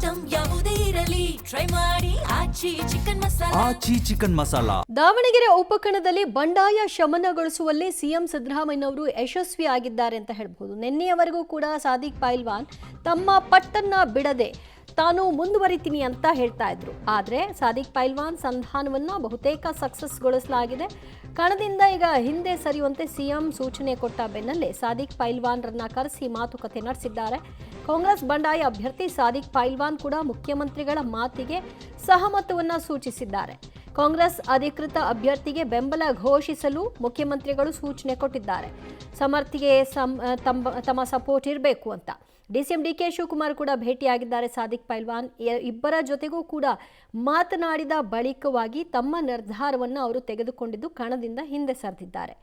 Item ಯಾವುದೇ ಇರಲಿ try ಮಾಡಿ ಆಚಿ ಚಿಕನ್ ಮಸಾಲಾ. ದಾವಣಗೆರೆ ಉಪಕಣದಲ್ಲಿ ಬಂಡಾಯ ಶಮನಗೊಳಿಸುವಲ್ಲಿ ಸಿಎಂ ಸಿದ್ದರಾಮಯ್ಯನವರು ಯಶಸ್ವಿಯಾಗಿದ್ದಾರೆ ಅಂತ ಹೇಳಬಹುದು. ನಿನ್ನೆಯವರೆಗೂ ಕೂಡ ಸಾದಿಕ್ ಪೈಲ್ವಾನ್ ತಮ್ಮ ಪಟ್ಟನ್ನ ಬಿಡದೆ ತಾನು ಮುಂದುವರಿತೀನಿ ಅಂತ ಹೇಳ್ತಾ ಇದ್ರು. ಆದರೆ ಸಾದಿಕ್ ಪೈಲ್ವಾನ್ ಸಂಧಾನವನ್ನು ಬಹುತೇಕ ಸಕ್ಸಸ್ಗೊಳಿಸಲಾಗಿದೆ. ಕಣದಿಂದ ಈಗ ಹಿಂದೆ ಸರಿಯುವಂತೆ ಸಿಎಂ ಸೂಚನೆ ಕೊಟ್ಟ ಬೆನ್ನಲ್ಲೇ ಸಾದಿಕ್ ಪೈಲ್ವಾನ್ರನ್ನ ಕರೆಸಿ ಮಾತುಕತೆ ನಡೆಸಿದ್ದಾರೆ. ಕಾಂಗ್ರೆಸ್ ಬಂಡಾಯ ಅಭ್ಯರ್ಥಿ ಸಾದಿಕ್ ಪೈಲ್ವಾನ್ ಕೂಡ ಮುಖ್ಯಮಂತ್ರಿಗಳ ಮಾತಿಗೆ ಸಹಮತವನ್ನು ಸೂಚಿಸಿದ್ದಾರೆ. ಕಾಂಗ್ರೆಸ್ ಅಧಿಕೃತ ಅಭ್ಯರ್ಥಿಗೆ ಬೆಂಬಲ ಘೋಷಿಸಲು ಮುಖ್ಯಮಂತ್ರಿಗಳು ಸೂಚನೆ ಕೊಟ್ಟಿದ್ದಾರೆ. ಸಮರ್ಥಿಗೆ ತಮ್ಮ ಸಪೋರ್ಟ್ ಇರಬೇಕು ಅಂತ ಡಿಸಿಎಂ ಡಿಕೆ ಶಿವಕುಮಾರ್ ಕೂಡ ಭೇಟಿಯಾಗಿದ್ದಾರೆ. ಸಾದಿಕ್ ಪೈಲ್ವಾನ್ ಇಬ್ಬರ ಜೊತೆಗೂ ಕೂಡ ಮಾತನಾಡಿದ ಬಳಿಕವಾಗಿ ತಮ್ಮ ನಿರ್ಧಾರವನ್ನು ಅವರು ತೆಗೆದುಕೊಂಡಿದ್ದು ಕಣದಿಂದ ಹಿಂದೆ ಸರಿದಿದ್ದಾರೆ.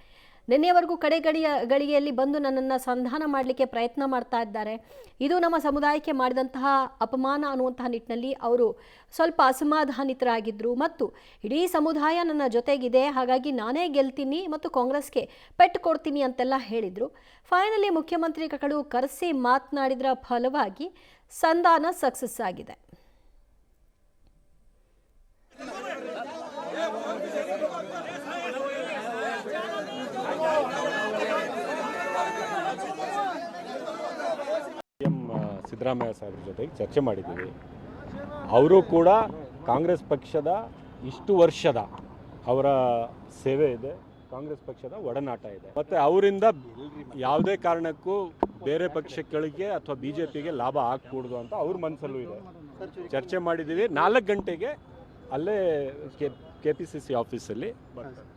ನಿನ್ನೆಯವರೆಗೂ ಗಳಿಗೆಯಲ್ಲಿ ಬಂದು ನನ್ನನ್ನು ಸಂಧಾನ ಮಾಡಲಿಕ್ಕೆ ಪ್ರಯತ್ನ ಮಾಡ್ತಾ ಇದ್ದಾರೆ. ಇದು ನಮ್ಮ ಸಮುದಾಯಕ್ಕೆ ಮಾಡಿದಂತಹ ಅಪಮಾನ ಅನ್ನುವಂತಹ ನಿಟ್ಟಿನಲ್ಲಿ ಅವರು ಸ್ವಲ್ಪ ಅಸಮಾಧಾನಿತರಾಗಿದ್ದರು. ಮತ್ತು ಇಡೀ ಸಮುದಾಯ ನನ್ನ ಜೊತೆಗಿದೆ, ಹಾಗಾಗಿ ನಾನೇ ಗೆಲ್ತೀನಿ ಮತ್ತು ಕಾಂಗ್ರೆಸ್ಗೆ ಪೆಟ್ಟು ಕೊಡ್ತೀನಿ ಅಂತೆಲ್ಲ ಹೇಳಿದರು. ಫೈನಲಿ ಮುಖ್ಯಮಂತ್ರಿಗಳು ಕರೆಸಿ ಮಾತನಾಡಿದರ ಫಲವಾಗಿ ಸಂಧಾನ ಸಕ್ಸಸ್ ಆಗಿದೆ. ಸಿದ್ದರಾಮಯ್ಯ ಸಾಹೇಬ್ರ ಜೊತೆಗೆ ಚರ್ಚೆ ಮಾಡಿದ್ದೀವಿ. ಅವರು ಕೂಡ ಕಾಂಗ್ರೆಸ್ ಪಕ್ಷದ ಇಷ್ಟು ವರ್ಷದ ಅವರ ಸೇವೆ ಇದೆ, ಕಾಂಗ್ರೆಸ್ ಪಕ್ಷದ ಒಡನಾಟ ಇದೆ. ಮತ್ತು ಅವರಿಂದ ಯಾವುದೇ ಕಾರಣಕ್ಕೂ ಬೇರೆ ಪಕ್ಷಗಳಿಗೆ ಅಥವಾ BJPಗೆ ಲಾಭ ಆಗಕೂಡ್ದು ಅಂತ ಅವ್ರ ಮನಸ್ಸಲ್ಲೂ ಇದೆ. ಚರ್ಚೆ ಮಾಡಿದ್ದೀವಿ. 4 ಗಂಟೆಗೆ ಅಲ್ಲೇ KPCC ಆಫೀಸಲ್ಲಿ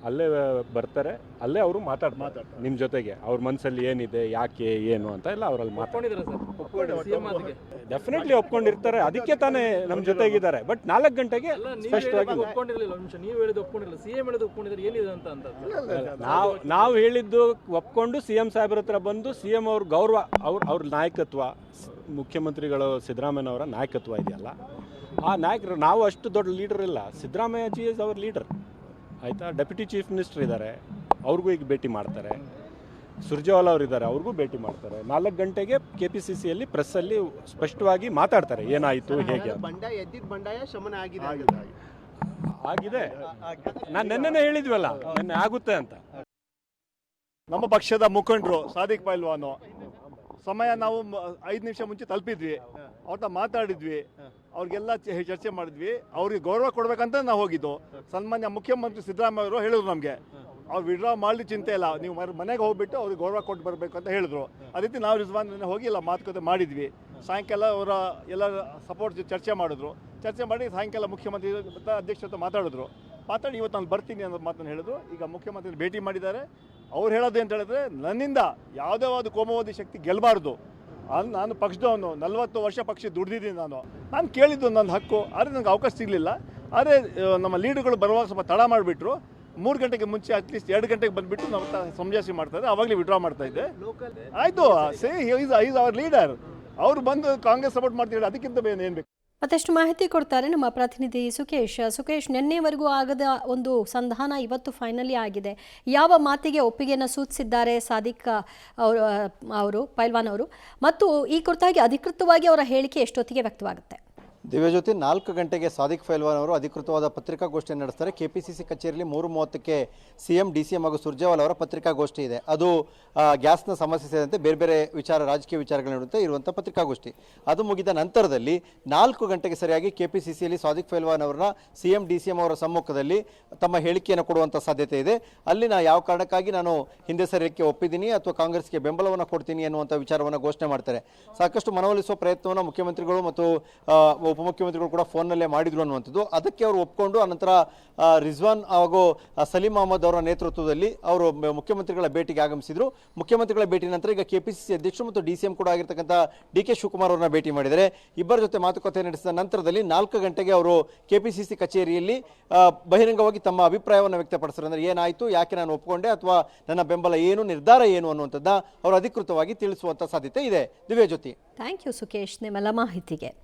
ಅಲ್ಲೇ ಬರ್ತಾರೆ. ಅಲ್ಲೇ ಅವರು ಮಾತಾಡ್ತಾರೆ ನಿಮ್ಮ ಜೊತೆಗೆ. ಅವ್ರ ಮನಸ್ಸಲ್ಲಿ ಏನಿದೆ, ಯಾಕೆ, ಏನು ಅಂತ ಎಲ್ಲ ಅವರಲ್ಲಿ ಡೆಫಿನೆಟ್ಲಿ ಒಪ್ಕೊಂಡಿರ್ತಾರೆ. ಅದಕ್ಕೆ ತಾನೇ ನಮ್ಮ ಜೊತೆಗಿದ್ದಾರೆ. ಬಟ್ 4 ಗಂಟೆಗೆ ಸ್ಪಷ್ಟವಾಗಿ ನಾವು ಹೇಳಿದ್ದು ಒಪ್ಕೊಂಡು CM ಸಾಹೇಬ್ರ ಹತ್ರ ಬಂದು CM ಅವ್ರ ಗೌರವ, ಅವ್ರ ನಾಯಕತ್ವ, ಮುಖ್ಯಮಂತ್ರಿಗಳು ಸಿದ್ದರಾಮಯ್ಯನವರ ನಾಯಕತ್ವ ಇದೆಯಲ್ಲ, ಆ ನಾಯಕರು ನಾವು ಅಷ್ಟು ದೊಡ್ಡ ಲೀಡರ್ ಇಲ್ಲ. Siddaramaiah G is our leader, ಆಯಿತಾ. ಡೆಪ್ಯೂಟಿ ಚೀಫ್ ಮಿನಿಸ್ಟರ್ ಇದ್ದಾರೆ, ಅವ್ರಿಗೂ ಈಗ ಭೇಟಿ ಮಾಡ್ತಾರೆ. ಸುರ್ಜೇವಾಲಾ ಅವರು ಇದ್ದಾರೆ, ಅವ್ರಿಗೂ ಭೇಟಿ ಮಾಡ್ತಾರೆ. 4 ಗಂಟೆಗೆ KPCCಯಲ್ಲಿ ಪ್ರೆಸ್ಸಲ್ಲಿ ಸ್ಪಷ್ಟವಾಗಿ ಮಾತಾಡ್ತಾರೆ ಏನಾಯಿತು, ಹೇಗೆ. ಬಂಡಾಯ ಶಮನ ಆಗಿದೆ. ನಾನು ನೆನ್ನೆ ಹೇಳಿದ್ವಲ್ಲ, ನೆನ್ನೆ ಆಗುತ್ತೆ ಅಂತ. ನಮ್ಮ ಪಕ್ಷದ ಮುಖಂಡರು ಸಾದಿಕ್ ಪೈಲ್ವಾನು ಸಮಯ ನಾವು 5 ನಿಮಿಷ ಮುಂಚೆ ತಲುಪಿದ್ವಿ. ಅವ್ರನ್ನ ಮಾತಾಡಿದ್ವಿ, ಅವ್ರಿಗೆಲ್ಲ ಚರ್ಚೆ ಮಾಡಿದ್ವಿ. ಅವ್ರಿಗೆ ಗೌರವ ಕೊಡ್ಬೇಕಂತ ನಾವು ಹೋಗಿದ್ದು. ಸನ್ಮಾನ್ಯ ಮುಖ್ಯಮಂತ್ರಿ ಸಿದ್ದರಾಮಯ್ಯ ಅವರು ಹೇಳಿದ್ರು ನಮಗೆ, ಅವ್ರು ವಿಡ್ರಾ ಮಾಡಲಿ ಚಿಂತೆ ಇಲ್ಲ, ನೀವು ಮನೆಗೆ ಹೋಗ್ಬಿಟ್ಟು ಅವ್ರಿಗೆ ಗೌರವ ಕೊಟ್ಟು ಬರಬೇಕು ಅಂತ ಹೇಳಿದ್ರು. ಅದೇ ರೀತಿ ನಾವು ರಿಜ್ವಾನ್ ಹೋಗಿ ಎಲ್ಲ ಮಾತುಕತೆ ಮಾಡಿದ್ವಿ. ಸಾಯಂಕಾಲ ಅವರ ಎಲ್ಲ ಸಪೋರ್ಟ್ ಚರ್ಚೆ ಮಾಡಿದ್ರು. ಚರ್ಚೆ ಮಾಡಿ ಸಾಯಂಕಾಲ ಮುಖ್ಯಮಂತ್ರಿ ಅಧ್ಯಕ್ಷರ ಹತ್ರ ಮಾತಾಡಿ ಇವತ್ತು ನಾನು ಬರ್ತೀನಿ ಅನ್ನೋ ಮಾತನ್ನು ಹೇಳಿದ್ರು. ಈಗ ಮುಖ್ಯಮಂತ್ರಿ ಭೇಟಿ ಮಾಡಿದ್ದಾರೆ. ಅವ್ರು ಹೇಳೋದು ಅಂತ ಹೇಳಿದ್ರೆ, ನನ್ನಿಂದ ಯಾವುದೇ ಒಂದು ಕೋಮುವಾದಿ ಶಕ್ತಿ ಗೆಲ್ಲಬಾರ್ದು. ನಾನು ಪಕ್ಷದವನು, 40 ವರ್ಷ ಪಕ್ಷ ದುಡ್ದಿದ್ದೀನಿ. ನಾನು ಕೇಳಿದ್ದು ನನ್ನ ಹಕ್ಕು. ಆದರೆ ನನಗೆ ಅವಕಾಶ ಸಿಗಲಿಲ್ಲ. ಆದರೆ ನಮ್ಮ ಲೀಡರ್ಗಳು ಬರುವಾಗ ಸ್ವಲ್ಪ ತಡ ಮಾಡಿಬಿಟ್ರು. 3 ಗಂಟೆಗೆ ಮುಂಚೆ ಅಟ್ಲೀಸ್ಟ್ 2 ಗಂಟೆಗೆ ಬಂದುಬಿಟ್ಟು ನಾವು ಸಮಜಾಯಿಸಿ ಮಾಡ್ತಾರೆ. ಅವಾಗಲೇ ವಿಡ್ರಾ ಮಾಡ್ತಾ ಇದ್ದೆ. ಆಯಿತು, ಈಸ್ ಅವರ್ ಲೀಡರ್. ಅವರು ಬಂದು ಕಾಂಗ್ರೆಸ್ ಸಪೋರ್ಟ್ ಮಾಡ್ತೀವಿ, ಅದಕ್ಕಿಂತ ಏನು ಬೇಕು. ಮತ್ತಷ್ಟು ಮಾಹಿತಿ ಕೊಡ್ತಾರೆ ನಮ್ಮ ಪ್ರತಿನಿಧಿ ಸುಕೇಶ್. ನಿನ್ನೆವರೆಗೂ ಆಗದ ಒಂದು ಸಂಧಾನ ಇವತ್ತು ಫೈನಲಿ ಆಗಿದೆ. ಯಾವ ಮಾತಿಗೆ ಒಪ್ಪಿಗೆಯನ್ನು ಸೂಚಿಸಿದ್ದಾರೆ ಸಾದಿಕ್ ಅವರು ಪೈಲ್ವಾನ್ ಅವರು, ಮತ್ತು ಈ ಕುರಿತಾಗಿ ಅಧಿಕೃತವಾಗಿ ಅವರ ಹೇಳಿಕೆ ಎಷ್ಟೊತ್ತಿಗೆ ವ್ಯಕ್ತವಾಗುತ್ತೆ? ದಿವ್ಯಜ್ಯೋತಿ, 4 ಗಂಟೆಗೆ ಸಾದಿಕ್ ಪೈಲ್ವಾನ್ ಅವರು ಅಧಿಕೃತವಾದ ಪತ್ರಿಕಾಗೋಷ್ಠಿಯನ್ನು ನಡೆಸ್ತಾರೆ. KPCC ಕಚೇರಿಯಲ್ಲಿ 3:30ಕ್ಕೆ CM DCM ಹಾಗೂ ಸುರ್ಜೇವಾಲಾ ಅವರ ಪತ್ರಿಕಾಗೋಷ್ಠಿ ಇದೆ. ಅದು ಗ್ಯಾಸ್ನ ಸಮಸ್ಯೆ ಸೇರಿದಂತೆ ಬೇರೆ ಬೇರೆ ರಾಜಕೀಯ ವಿಚಾರಗಳಿರುವಂತೆ ಇರುವಂಥ ಪತ್ರಿಕಾಗೋಷ್ಠಿ. ಅದು ಮುಗಿದ ನಂತರದಲ್ಲಿ 4 ಗಂಟೆಗೆ ಸರಿಯಾಗಿ KPCCಯಲ್ಲಿ ಸಾದಿಕ್ ಪೈಲ್ವಾನ್ ಅವರನ್ನ CM DCM ಅವರ ಸಮ್ಮುಖದಲ್ಲಿ ತಮ್ಮ ಹೇಳಿಕೆಯನ್ನು ಕೊಡುವಂಥ ಸಾಧ್ಯತೆ ಇದೆ. ಅಲ್ಲಿ ಯಾವ ಕಾರಣಕ್ಕಾಗಿ ನಾನು ಹಿಂದೆ ಸರಿಯಕ್ಕೆ ಒಪ್ಪಿದ್ದೀನಿ ಅಥವಾ ಕಾಂಗ್ರೆಸ್ಗೆ ಬೆಂಬಲವನ್ನು ಕೊಡ್ತೀನಿ ಅನ್ನುವಂಥ ವಿಚಾರವನ್ನು ಘೋಷಣೆ ಮಾಡ್ತಾರೆ. ಸಾಕಷ್ಟು ಮನವೊಲಿಸುವ ಪ್ರಯತ್ನವನ್ನು ಮುಖ್ಯಮಂತ್ರಿಗಳು ಮತ್ತು ಉಪಮುಖ್ಯಮಂತ್ರಿಗಳು ಕೂಡ ಫೋನ್ನಲ್ಲೇ ಮಾಡಿದ್ರು ಅನ್ನುವಂಥದ್ದು. ಅದಕ್ಕೆ ಅವರು ಒಪ್ಕೊಂಡು ಅನಂತರ ರಿಜ್ವಾನ್ ಹಾಗೂ ಸಲೀಂ ಅಹಮದ್ ಅವರ ನೇತೃತ್ವದಲ್ಲಿ ಅವರು ಮುಖ್ಯಮಂತ್ರಿಗಳ ಭೇಟಿಗೆ ಆಗಮಿಸಿದರು. ಮುಖ್ಯಮಂತ್ರಿಗಳ ಭೇಟಿ ನಂತರ ಈಗ KPCC ಅಧ್ಯಕ್ಷರು ಮತ್ತು DCM ಕೂಡ ಆಗಿರ್ತಕ್ಕಂಥ DK ಶಿವಕುಮಾರ್ ಅವರನ್ನ ಭೇಟಿ ಮಾಡಿದ್ದಾರೆ. ಇಬ್ಬರ ಜೊತೆ ಮಾತುಕತೆ ನಡೆಸಿದ ನಂತರದಲ್ಲಿ 4 ಗಂಟೆಗೆ ಅವರು KPCC ಕಚೇರಿಯಲ್ಲಿ ಬಹಿರಂಗವಾಗಿ ತಮ್ಮ ಅಭಿಪ್ರಾಯವನ್ನು ವ್ಯಕ್ತಪಡಿಸಿದ್ರು. ಅಂದರೆ ಏನಾಯಿತು, ಯಾಕೆ ನಾನು ಒಪ್ಪಿಕೊಂಡೆ, ಅಥವಾ ನನ್ನ ಬೆಂಬಲ ಏನು, ನಿರ್ಧಾರ ಏನು ಅನ್ನುವಂಥದ್ದನ್ನ ಅವರು ಅಧಿಕೃತವಾಗಿ ತಿಳಿಸುವಂಥ ಸಾಧ್ಯತೆ ಇದೆ. ದಿವ್ಯಜ್ಯೋತಿ, ಥ್ಯಾಂಕ್ ಯು ಸುಕೇಶ್ ನಿಮ್ಮೆಲ್ಲ ಮಾಹಿತಿಗೆ.